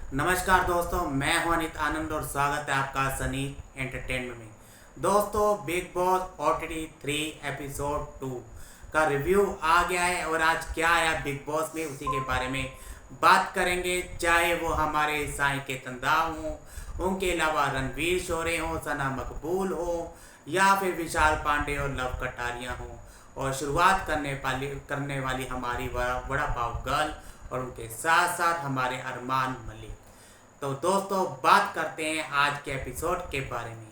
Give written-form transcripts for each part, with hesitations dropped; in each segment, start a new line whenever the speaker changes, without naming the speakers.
नमस्कार दोस्तों, मैं हूं अनित आनंद और स्वागत है आपका सनी एंटरटेनमेंट में। दोस्तों, बिग बॉस OTT 3 एपिसोड 2 का रिव्यू आ गया है और आज क्या आया बिग बॉस में उसी के बारे में बात करेंगे। चाहे वो हमारे साई के तंदा हों, उनके अलावा रणवीर शोरे हों, सना मकबूल हो, या फिर विशाल पांडे और लव कटारिया हों। और शुरुआत करने वाली हमारी बड़ा पाव गर्ल और उनके साथ साथ हमारे अरमान मलिक। तो दोस्तों, बात करते हैं आज के एपिसोड के बारे में।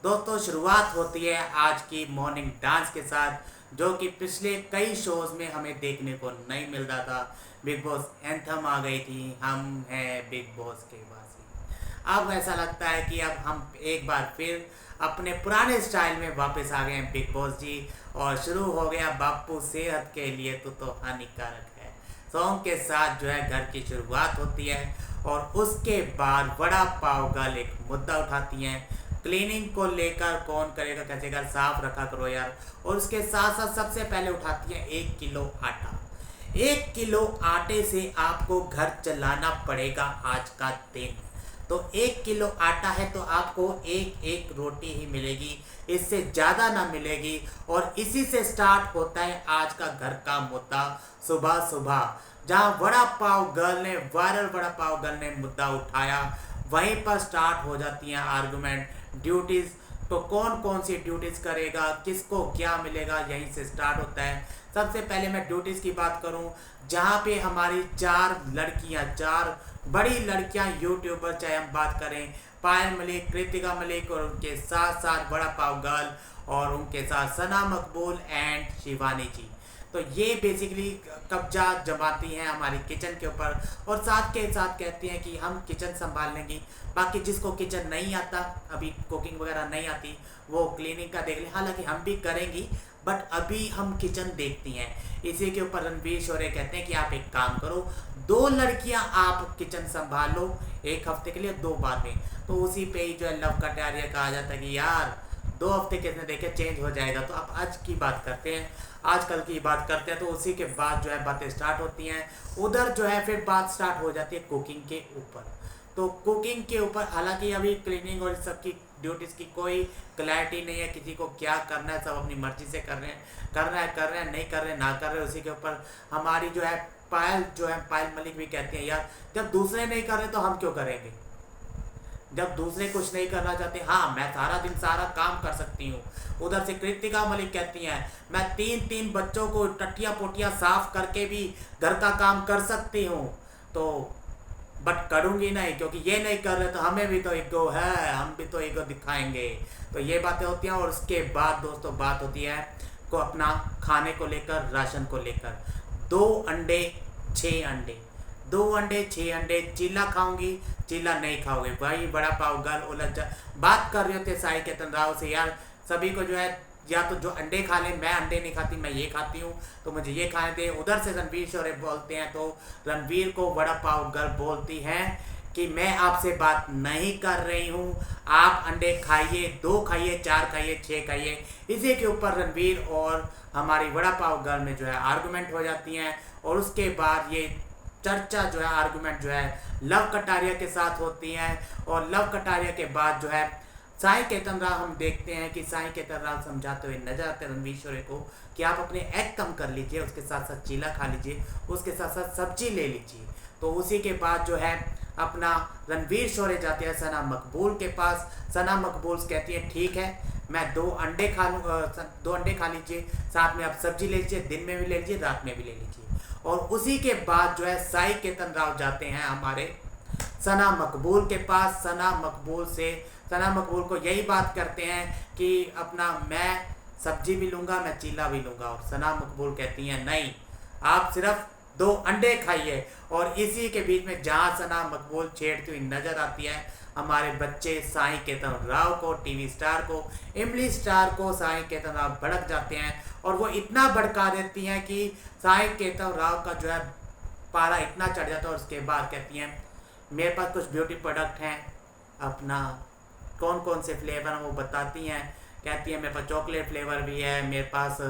दोस्तों, शुरुआत होती है आज की मॉर्निंग डांस के साथ, जो कि पिछले कई शोज में हमें देखने को नहीं मिलता था। बिग बॉस एंथम आ गई थी, हम हैं बिग बॉस के वासी। अब ऐसा लगता है कि अब हम एक बार फिर अपने पुराने स्टाइल में वापस आ गए हैं बिग बॉस जी। और शुरू हो गया बापू सेहत के लिए तो हानिकारक है सॉन्ग के साथ जो है घर की शुरुआत होती है। और उसके बाद बड़ा पाव गर्ल एक मुद्दा उठाती हैं, क्लीनिंग को लेकर कौन करेगा, कैसे घर साफ रखा करो यार। और उसके साथ साथ सबसे पहले उठाती हैं 1 किलो आटा। 1 किलो आटे से आपको घर चलाना पड़ेगा आज का दिन। तो 1 किलो आटा है तो आपको एक एक रोटी ही मिलेगी, इससे ज़्यादा ना मिलेगी। और इसी से स्टार्ट होता है आज का घर का मुद्दा सुबह सुबह, जहाँ वायरल बड़ा पाव गर्ल ने मुद्दा उठाया। वहीं पर स्टार्ट हो जाती हैं आर्गुमेंट, ड्यूटीज़। तो कौन कौन सी ड्यूटीज़ करेगा, किसको क्या मिलेगा, यहीं से स्टार्ट होता है। सबसे पहले मैं ड्यूटीज़ की बात करूं, जहां पे हमारी 4 बड़ी लड़कियां यूट्यूबर, चाहे हम बात करें पायल मलिक, कृतिका मलिक और उनके साथ साथ बड़ा पाव गर्ल और उनके साथ सना मकबूल एंड शिवानी जी। तो ये बेसिकली कब्जा जमाती हैं हमारी किचन के ऊपर और साथ के साथ कहती हैं कि हम किचन संभाल लेंगी। बाकी जिसको किचन नहीं आता, अभी कुकिंग वगैरह नहीं आती, वो क्लीनिंग का देख ले। हालांकि हम भी करेंगी, बट अभी हम किचन देखती हैं। इसी के ऊपर रणवीर शोरे कहते हैं कि आप एक काम करो, 2 लड़कियां आप किचन संभाल लो 1 हफ्ते के लिए, 2 बाद में। तो उसी पे ही जो है लव कटारिया कहा जाता है कि यार 2 हफ्ते कितने देखे, चेंज हो जाएगा। तो अब आज की बात करते हैं, आजकल की बात करते हैं। तो उसी के बाद जो है बातें स्टार्ट होती हैं। उधर जो है फिर बात स्टार्ट हो जाती है कुकिंग के ऊपर। तो कुकिंग के ऊपर हालांकि अभी क्लीनिंग और सबकी ड्यूटीज़ की कोई क्लैरिटी नहीं है, किसी को क्या करना है, सब अपनी मर्जी से कर रहे हैं, नहीं कर रहे ना कर रहे। उसी के ऊपर हमारी जो है पायल मलिक भी कहती हैं यार, जब दूसरे नहीं कर रहे तो हम क्यों करेंगे। जब दूसरे कुछ नहीं करना चाहते, हाँ मैं सारा दिन सारा काम कर सकती हूँ। उधर से कृतिका मलिक कहती हैं मैं 3 बच्चों को टट्टियाँ पोटियाँ साफ करके भी घर का काम कर सकती हूँ। तो बट करूँगी नहीं, क्योंकि ये नहीं कर रहे तो हमें भी तो ईगो है, हम भी तो ईगो दिखाएंगे। तो ये बातें होती हैं। और उसके बाद दोस्तों बात होती है को अपना खाने को लेकर, राशन को लेकर। 2 अंडे 6 अंडे, 2 अंडे 6 अंडे, चीला खाऊंगी, चीला नहीं खाओगे। वही बड़ा पाव गर्ल उलझ जा बात कर रहे होते साई के तंदाव से, यार सभी को जो है या तो जो अंडे खा ले, मैं अंडे नहीं खाती, मैं ये खाती हूँ तो मुझे ये खाने दे। उधर से रणवीर शोरे बोलते हैं तो रणवीर को बड़ा पाव गर्ल बोलती है कि मैं आपसे बात नहीं कर रही हूँ, आप अंडे खाइए, 2 खाइए, 4 खाइए, 6 खाइए। इसी के ऊपर रणवीर और हमारी बड़ा पाव गर्ल में जो है आर्गूमेंट हो जाती हैं। और उसके बाद ये चर्चा जो है, आर्गुमेंट जो है लव कटारिया के साथ होती हैं। और लव कटारिया के बाद जो है साई केतन राव, हम देखते हैं कि साई केतन राव समझाते हुए नजर आते हैं रणवीर शोरे को कि आप अपने एग कम कर लीजिए, उसके साथ साथ चीला खा लीजिए, उसके साथ साथ सब्जी ले लीजिए। तो उसी के बाद जो है अपना रणवीर शोरे जाते हैं सना मकबूल के पास। सना मकबूल कहती है ठीक है, मैं 2 अंडे खा लूँ, 2 अंडे खा लीजिए, साथ में आप सब्जी ले लीजिए, दिन में भी ले लीजिए, रात में भी ले लीजिए। और उसी के बाद जो है साई केतन राव जाते हैं हमारे सना मकबूल के पास। सना मकबूल को यही बात करते हैं कि अपना मैं सब्जी भी लूँगा, मैं चीला भी लूँगा। और सना मकबूल कहती हैं नहीं, आप सिर्फ 2 अंडे खाइए। और इसी के बीच में जहाँ सना मकबूल छेड़ती हुई नजर आती है हमारे बच्चे साई केतन राव को, टीवी स्टार को, इमली स्टार को, साई केतन राव भड़क जाते हैं। और वो इतना भड़का देती हैं कि साई केतन राव का जो है पारा इतना चढ़ जाता है। और उसके बाद कहती हैं मेरे पास कुछ ब्यूटी प्रोडक्ट हैं, अपना कौन कौन से फ्लेवर हैं वो बताती हैं। कहती है मेरे पास चॉकलेट फ्लेवर भी है, मेरे पास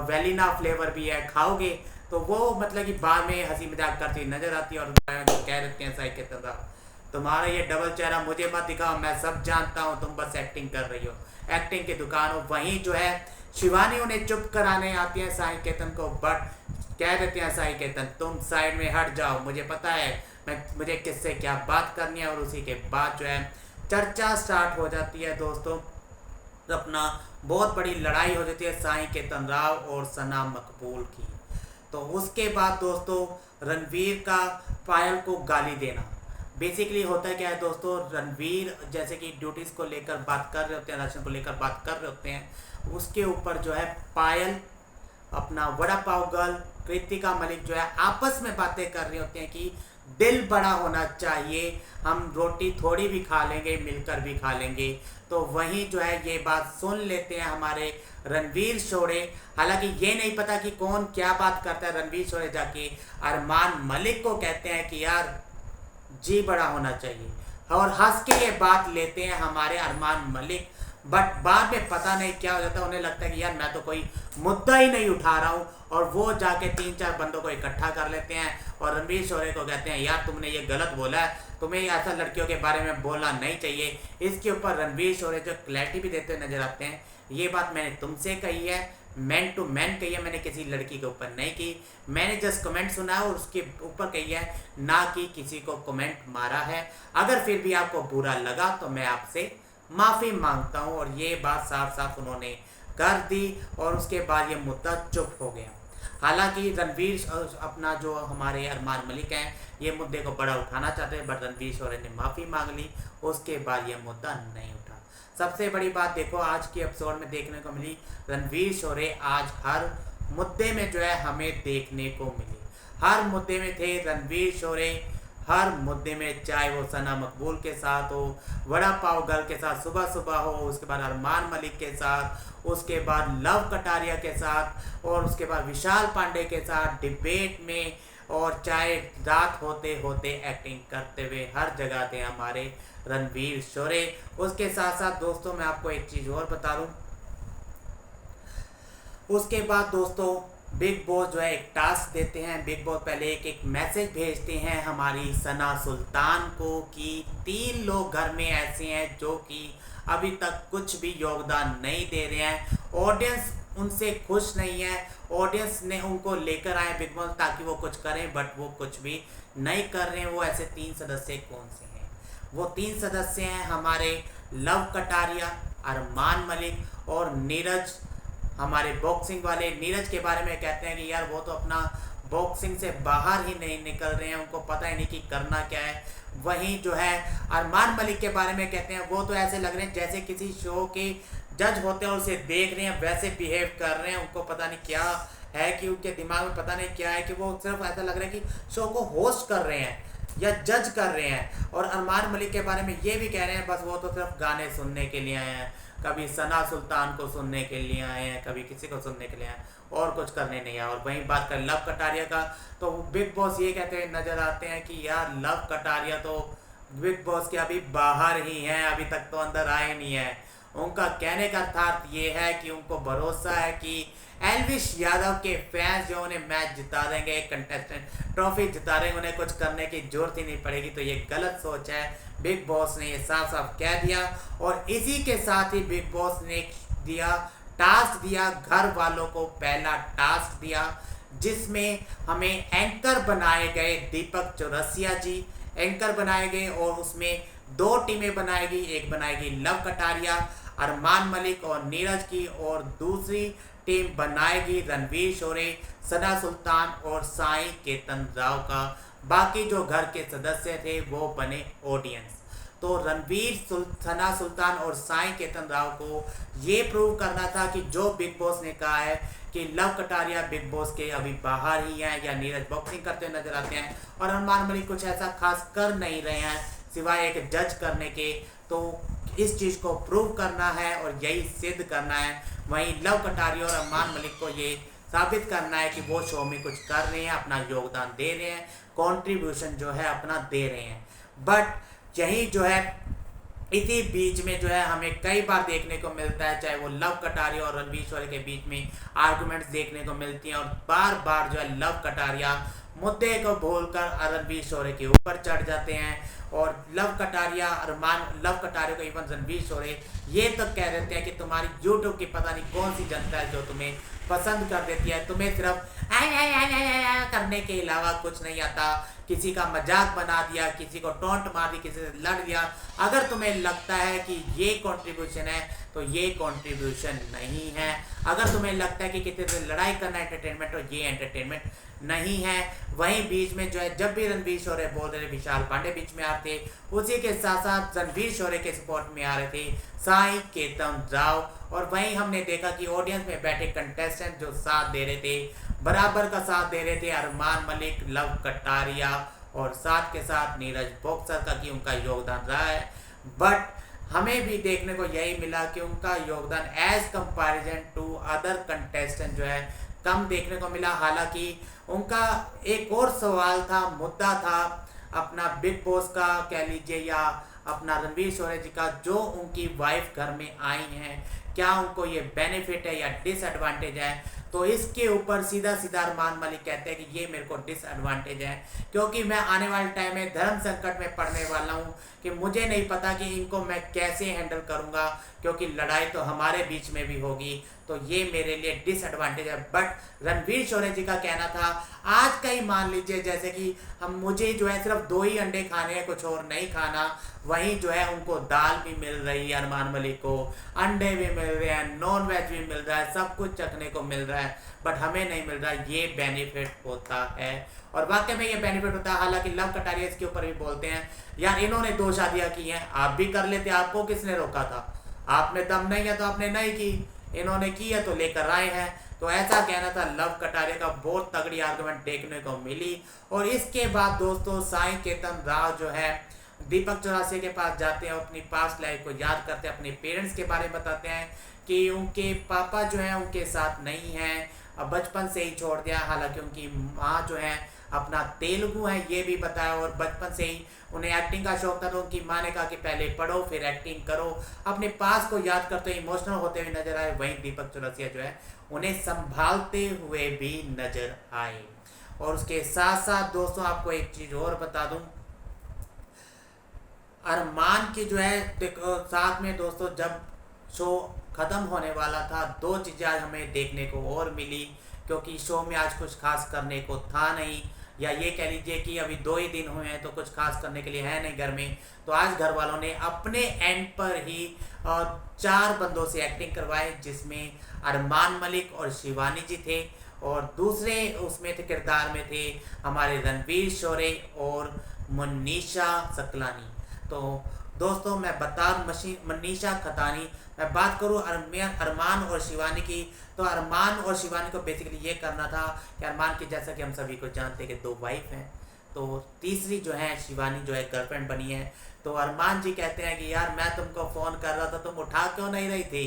वेलिना फ्लेवर भी है, खाओगे। तो वो मतलब कि बाद में हंसी मजाक करती नजर आती है और कह देते हैं साई केतन राव तुम्हारा ये डबल चेहरा मुझे मत दिखाओ, मैं सब जानता हूँ, तुम बस एक्टिंग कर रही हो, एक्टिंग की दुकान हो। वहीं जो है शिवानी उन्हें चुप कराने आती है साई केतन को, बट कह देते हैं साई केतन तुम साइड में हट जाओ, मुझे पता है मुझे किससे क्या बात करनी है। और उसी के बाद जो है चर्चा स्टार्ट हो जाती है दोस्तों, अपना बहुत बड़ी लड़ाई हो जाती है साई केतन राव और सना मकबूल की। तो उसके बाद दोस्तों रणवीर का पायल को गाली देना, बेसिकली होता है क्या है दोस्तों, रणवीर जैसे कि ड्यूटीज़ को लेकर बात कर रहे होते हैं, राशन को लेकर बात कर रहे होते हैं, उसके ऊपर जो है पायल अपना वड़ा पाव गर्ल कृतिका मलिक जो है आपस में बातें कर रहे होते हैं कि दिल बड़ा होना चाहिए, हम रोटी थोड़ी भी खा लेंगे, मिलकर भी खा लेंगे। तो वहीं जो है ये बात सुन लेते हैं हमारे रणवीर शोरे। हालांकि ये नहीं पता कि कौन क्या बात करता है। रणवीर शोरे जाके अरमान मलिक को कहते हैं कि यार जी बड़ा होना चाहिए, और हंस के ये बात लेते हैं हमारे अरमान मलिक। बट बाद में पता नहीं क्या हो जाता है, उन्हें लगता है कि यार मैं तो कोई मुद्दा ही नहीं उठा रहा हूँ, और वो जाके 3-4 बंदों को इकट्ठा कर लेते हैं और रणवीर शोरे को कहते हैं यार तुमने ये गलत बोला है, तुम्हें ऐसा लड़कियों के बारे में बोलना नहीं चाहिए। इसके ऊपर रणवीर शोरे जो क्लैरिटी भी देते हुए नजर आते हैं, ये बात मैंने तुमसे कही है, मैन टू मैन कही है, मैंने किसी लड़की के ऊपर नहीं की, मैंने जस्ट कमेंट सुना है और उसके ऊपर कही है, ना कि किसी को कमेंट मारा है। अगर फिर भी आपको बुरा लगा तो मैं आपसे माफ़ी मांगता हूँ। और ये बात साफ साफ उन्होंने कर दी और उसके बाद ये मुद्दा चुप हो गया। हालांकि रणवीर अपना जो हमारे अरमान मलिक हैं ये मुद्दे को बड़ा उठाना चाहते हैं, बट रणवीर शोरे ने माफ़ी मांग ली, उसके बाद ये मुद्दा नहीं उठा। सबसे बड़ी बात देखो आज के एपिसोड में देखने को मिली, रणवीर शोरे आज हर मुद्दे में जो है हमें देखने को मिली, हर मुद्दे में थे रणवीर शोरे, हर मुद्दे में, चाहे वो सना मकबूल के साथ हो, वड़ा पाव गर्ल के साथ सुबह सुबह हो, उसके बाद अरमान मलिक के साथ, उसके बाद लव कटारिया के साथ, और उसके बाद विशाल पांडे के साथ डिबेट में, और चाहे रात होते होते एक्टिंग करते हुए हर जगह थे हमारे रणवीर शोरे। उसके साथ साथ दोस्तों मैं आपको एक चीज़ और बता दूं, उसके बाद दोस्तों बिग बॉस जो है एक टास्क देते हैं। बिग बॉस पहले एक मैसेज भेजते हैं हमारी सना सुल्तान को कि 3 लोग घर में ऐसे हैं जो कि अभी तक कुछ भी योगदान नहीं दे रहे हैं, ऑडियंस उनसे खुश नहीं है, ऑडियंस ने उनको लेकर आए बिग बॉस ताकि वो कुछ करें, बट वो कुछ भी नहीं कर रहे हैं। वो ऐसे 3 सदस्य कौन से हैं? वो 3 सदस्य हैं हमारे लव कटारिया, अरमान मलिक और नीरज, हमारे बॉक्सिंग वाले। नीरज के बारे में कहते हैं कि यार वो तो अपना बॉक्सिंग से बाहर ही नहीं निकल रहे हैं, उनको पता ही नहीं कि करना क्या है। वहीं जो है अरमान मलिक के बारे में कहते हैं वो तो ऐसे लग रहे हैं जैसे किसी शो के जज होते हैं और उसे देख रहे हैं वैसे बिहेव कर रहे हैं, उनको पता नहीं क्या है कि उनके दिमाग में पता नहीं क्या है कि वो सिर्फ ऐसा लग रहा है कि शो को होस्ट कर रहे हैं या जज कर रहे हैं। और अरमान मलिक के बारे में ये भी कह रहे हैं बस वो तो सिर्फ गाने सुनने के लिए आए हैं, कभी सना सुल्तान को सुनने के लिए आए हैं, कभी किसी को सुनने के लिए आए, और कुछ करने नहीं आए। और वहीं बात कर लव कटारिया का, तो बिग बॉस ये कहते हुए नजर आते हैं कि यार लव कटारिया तो बिग बॉस के अभी बाहर ही हैं, अभी तक तो अंदर आए नहीं है। उनका कहने का अर्थ ये है कि उनको भरोसा है कि एल्विश यादव के फैंस जो उन्हें मैच जिता देंगे, कंटेस्टेंट ट्रॉफी जिता देंगे, उन्हें कुछ करने की जरूरत ही नहीं पड़ेगी। तो ये गलत सोच है, बिग बॉस ने ये साफ साफ कह दिया। और इसी के साथ ही बिग बॉस ने टास्क दिया घर वालों को, पहला टास्क दिया जिसमें हमें एंकर बनाए गए दीपक चौरसिया जी एंकर बनाए गए, और उसमें 2 टीमें बनाएगी, एक बनाएगी लव कटारिया अरमान मलिक और नीरज की, और दूसरी टीम बनाएगी रणवीर शोरे, सना सुल्तान और साई केतन राव का। बाकी जो घर के सदस्य थे वो बने ऑडियंस। तो सना सुल्तान और साई केतन राव को ये प्रूव करना था कि जो बिग बॉस ने कहा है कि लव कटारिया बिग बॉस के अभी बाहर ही हैं, या नीरज बॉक्सिंग करते हुए नजर आते हैं और अरमान मलिक कुछ ऐसा खास कर नहीं रहे हैं सिवाय एक जज करने के। तो इस चीज़ को प्रूव करना है और यही सिद्ध करना है। वहीं लव कटारिया और अरमान मलिक को ये साबित करना है कि वो शो में कुछ कर रहे हैं, अपना योगदान दे रहे हैं, कंट्रीब्यूशन जो है अपना दे रहे हैं। बट यही जो है इसी बीच में जो है हमें कई बार देखने को मिलता है, चाहे वो लव कटारिया और रणवीर शोरे के बीच में आर्गुमेंट्स देखने को मिलती हैं, और बार बार जो है लव कटारिया मुद्दे को भूलकर रणवीर शोरे के ऊपर चढ़ जाते हैं और लव कटारिया अरमान लव कटारिया को इवन रणवीर शोरे ये तक कह देते हैं कि तुम्हारी यूट्यूब की पता नहीं कौन सी जनता है जो तुम्हें पसंद कर देती है, तुम्हें सिर्फ आय आय आय आय आय आय करने के अलावा कुछ नहीं आता, किसी का मजाक बना दिया, किसी को टोंट मार दी, किसी से लड़ दिया। अगर तुम्हें लगता है कि ये कंट्रीब्यूशन है तो ये कंट्रीब्यूशन नहीं है। अगर तुम्हें लगता है कि किसी से लड़ाई करना एंटरटेनमेंट तो ये एंटरटेनमेंट नहीं है। वहीं बीच में जो है जब भी रणवीर शोरे बोल रहे थे विशाल पांडे बीच में आ रहे थे, उसी के साथ साथ रणवीर शोरे के सपोर्ट में आ रहे थे साई केतन राव। और वहीं हमने देखा कि ऑडियंस में बैठे कंटेस्टेंट जो साथ दे रहे थे, बराबर का साथ दे रहे थे अरमान मलिक, लव कटारिया और साथ के साथ नीरज बॉक्सर का कि उनका योगदान रहा है। बट हमें भी देखने को यही मिला कि उनका योगदान as comparison to other contestant जो है कम देखने को मिला। हालांकि उनका एक और सवाल था, मुद्दा था अपना बिग बॉस का कह लीजिए या अपना रणवीर शोरे जी का, जो उनकी वाइफ घर में आई हैं, क्या उनको ये बेनिफिट है या डिसएडवांटेज है। तो इसके ऊपर सीधा सीधा अरमान मलिक कहते हैं कि ये मेरे को डिसएडवांटेज है, क्योंकि मैं आने वाले टाइम में धर्म संकट में पड़ने वाला हूँ कि मुझे नहीं पता कि इनको मैं कैसे हैंडल करूँगा, क्योंकि लड़ाई तो हमारे बीच में भी होगी, तो ये मेरे लिए डिसएडवांटेज है। बट रणवीर शोरे जी का कहना था आज का ही मान लीजिए जैसे कि मुझे जो है सिर्फ 2 ही अंडे खाने हैं, कुछ और नहीं खाना, वहीं जो है उनको दाल भी मिल रही है, अरमान मलिक को अंडे भी मिल रहे हैं, नॉन वेज भी मिल रहा है, सब कुछ चखने को मिल रहा है, बट हमें नहीं मिल रहा। ये बेनिफिट होता है और वाकई में ये बेनिफिट होता है। हालांकि लव कटारिया इसके ऊपर भी बोलते हैं यार इन्होंने 2 शादियां की हैं, आप भी कर लेते, आपको किसने रोका था, आप में दम नहीं है तो आपने नहीं की, इन्होंने की है तो लेकर आए हैं। तो ऐसा कहना था लव कटारिया का, बहुत तगड़ी आर्गुमेंट देखने को मिली। और इसके बाद दोस्तों साई केतन राव जो है दीपक चौरासिया के पास जाते हैं, अपनी पास्ट लाइफ को याद करते हैं, अपने पेरेंट्स के बारे में बताते हैं कि उनके पापा जो हैं उनके साथ नहीं हैं, अब बचपन से ही छोड़ दिया। हालांकि उनकी माँ जो है अपना तेलुगु है ये भी बताया, और बचपन से ही उन्हें एक्टिंग का शौक था, तो उनकी माँ ने कहा कि पहले पढ़ो फिर एक्टिंग करो। अपने पास को याद करते हुए इमोशनल होते हुए नजर आए। वहीं दीपक चौरसिया जो है उन्हें संभालते हुए भी नजर आए। और उसके साथ साथ दोस्तों आपको एक चीज और बता दूं, अरमान की जो है साथ में दोस्तों जब शो खत्म होने वाला था 2 चीज़ें आज हमें देखने को और मिली, क्योंकि शो में आज कुछ खास करने को था नहीं, या ये कह लीजिए कि अभी 2 ही दिन हुए हैं तो कुछ खास करने के लिए है नहीं घर में। तो आज घर वालों ने अपने एंड पर ही 4 बंदों से एक्टिंग करवाए, जिसमें अरमान मलिक और शिवानी जी थे, और दूसरे उसमें थे किरदार में थे हमारे रणवीर शोरे और मनीषा सकलानी। तो दोस्तों मैं बता मनीषा खतानी मैं बात करूँ अरमान और शिवानी की, तो अरमान और शिवानी को बेसिकली ये करना था कि अरमान की जैसा कि हम सभी को जानते हैं कि 2 वाइफ हैं, तो तीसरी जो है शिवानी जो है गर्लफ्रेंड बनी है। तो अरमान जी कहते हैं कि यार मैं तुमको फ़ोन कर रहा था तुम उठा क्यों नहीं रही थी,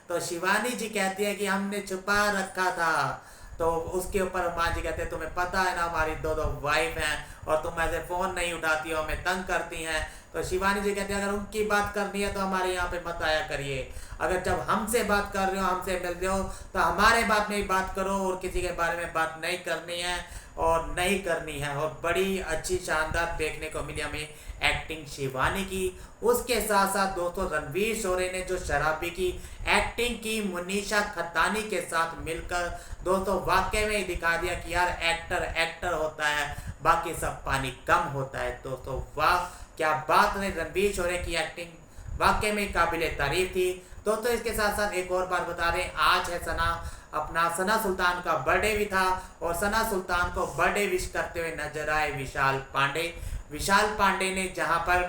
तो शिवानी जी कहती है कि हमने छुपा रखा था। तो उसके ऊपर अरमान जी कहते हैं तुम्हें पता है ना हमारी 2 वाइफ हैं और तुम ऐसे फ़ोन नहीं उठाती हो, हमें तंग करती हैं। तो शिवानी जी कहते हैं अगर उनकी बात करनी है तो हमारे यहाँ पे मत आया करिए, अगर जब हमसे बात कर रहे हो हमसे मिल रहे हो तो हमारे बात में ही बात करो, और किसी के बारे में बात नहीं करनी है और नहीं करनी है। और बड़ी अच्छी शानदार देखने को मिली हमें एक्टिंग शिवानी की। उसके साथ साथ दोस्तों रणवीर शोरे ने जो शराबी की एक्टिंग की मनीषा खतानी के साथ मिलकर, दोस्तों वाकई में ही दिखा दिया कि यार एक्टर एक्टर होता है, बाकी सब पानी कम होता है। दोस्तों वाह क्या बात है, रणवीर शोरे की एक्टिंग वाकई में काबिले तारीफ थी। दोस्तों इसके साथ साथ एक और बात बता दें, आज है सना सुल्तान का बर्थडे भी था, और सना सुल्तान को बर्थडे विश करते हुए नजर आए विशाल पांडे ने, जहां पर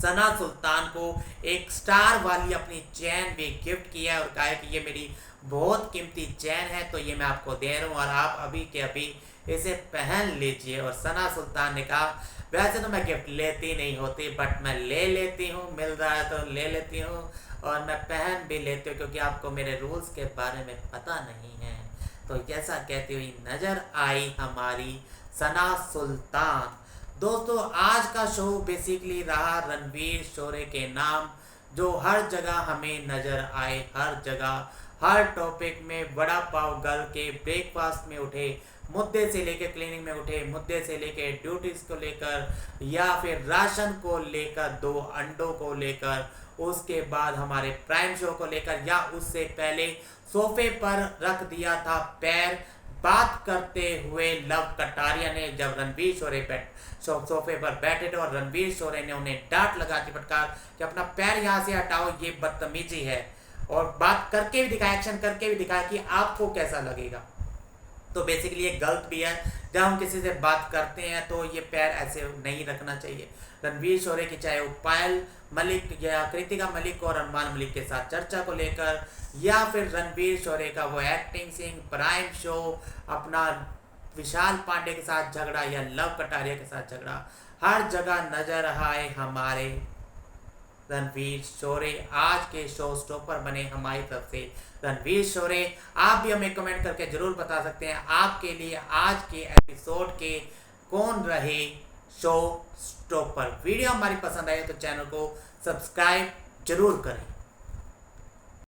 सना सुल्तान को एक स्टार वाली अपनी चैन भी गिफ्ट किया है और कहा है कि ये मेरी बहुत कीमती चैन है, तो ये मैं आपको दे रहा हूँ और आप अभी के अभी इसे पहन लीजिए। और सना सुल्तान ने कहा वैसे तो मैं गिफ्ट लेती नहीं होती, बट मैं ले लेती हूँ, मिल रहा है तो ले लेती हूँ और मैं पहन भी लेती हूँ, क्योंकि आपको मेरे रूल्स के बारे में पता नहीं है। तो जैसा कहती हुई नजर आई हमारी सना सुल्तान। दोस्तों आज का शो बेसिकली रहा रणवीर शोरे के नाम, जो हर जगह हमें नजर आए, हर जगह हर टॉपिक में, वड़ा पाव गर्ल के ब्रेकफास्ट में उठे मुद्दे से लेकर क्लीनिंग में उठे मुद्दे से लेकर ड्यूटीज को लेकर या फिर राशन को लेकर 2 अंडों को लेकर, उसके बाद हमारे प्राइम शो को लेकर, या उससे पहले सोफे पर रख दिया था पैर बात करते हुए लव कटारिया ने, जब रणवीर शोरे सोफे पर बैठे थे और रणवीर शोरे ने उन्हें डांट लगा दी फटकार कि अपना पैर यहाँ से हटाओ, ये बदतमीजी है। और बात करके भी दिखाया, एक्शन करके भी दिखाया कि आपको कैसा लगेगा। तो बेसिकली ये गलत भी है, जब हम किसी से बात करते हैं तो ये पैर ऐसे नहीं रखना चाहिए। रणवीर शोरे की चाहे वो पायल मलिक या कृतिका मलिक और अरमान मलिक के साथ चर्चा को लेकर, या फिर रणवीर शोरे का वो एक्टिंग सिंह प्राइम शो, अपना विशाल पांडे के साथ झगड़ा या लव कटारिया के साथ झगड़ा, हर जगह नजर आए हमारे रणवीर शोरे आज के शो स्टॉपर बने हमारी तरफ से रणवीर शोरे। आप भी हमें कमेंट करके जरूर बता सकते हैं आपके लिए आज के एपिसोड के कौन रहे शो स्टॉपर। वीडियो हमारी पसंद आए तो चैनल को सब्सक्राइब जरूर करें।